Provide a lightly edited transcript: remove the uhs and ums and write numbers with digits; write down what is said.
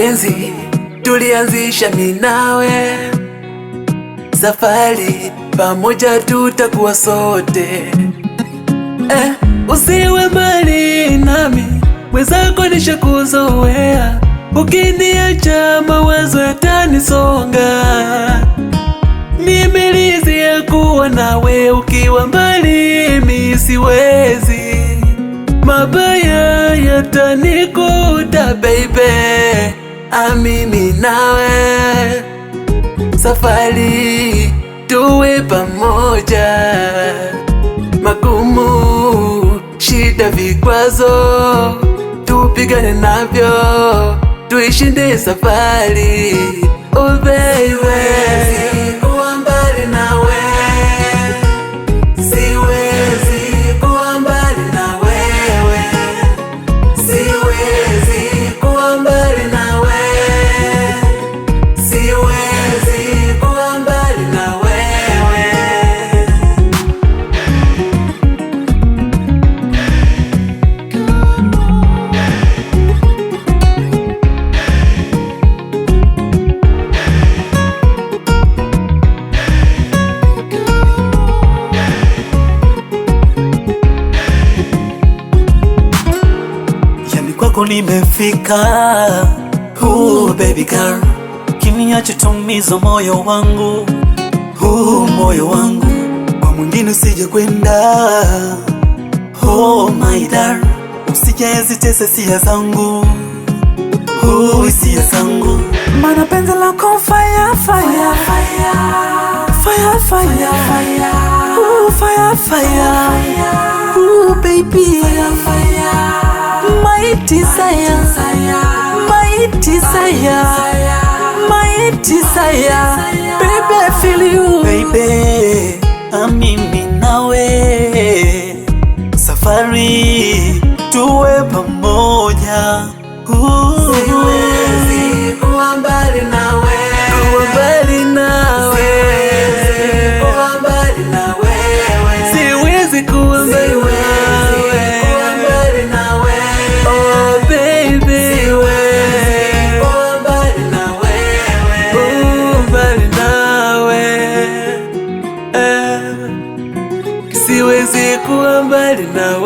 mapenzi tulianzisha mimi nawe, safari pamoja tutakuwa sote. Usiwe mbali nami, mwenzako nishakuzoea, ukiniacha mawazo yatanisonga. Nimelizia kuwa nawe, ukiwa mbali mimi siwezi, mabaya yatanikuta baby. Mimi nawe safari tuwe pamoja, magumu, shida, vikwazo tupigane navyo, tuishinde safari. Oh baby, kuwa mbali nawe, siwezi kuwa mbali na wewe, siwezi kuwa mbali na wewe, siwezi kuwa mbali na wewe. Kwako nimefika, baby girl, kiniacha tumiza moyo wangu, moyo wangu, kwa mwingine usije kwenda. My darling, usije zitesa hisia zangu, hisia zangu, maana penzi lako fire fire fire fire fire fire fire baby fire fire. My desire, my desire, my desire, baby I feel you, baby. Mimi nawe safari tuwe pamoja, siwezi kuwa mbali nawe, kuwa mbali nawe, siwezi kuwa mbali na wewe, siwezi kuwa mbali nawe. Siwezi kuwa mbali nawe.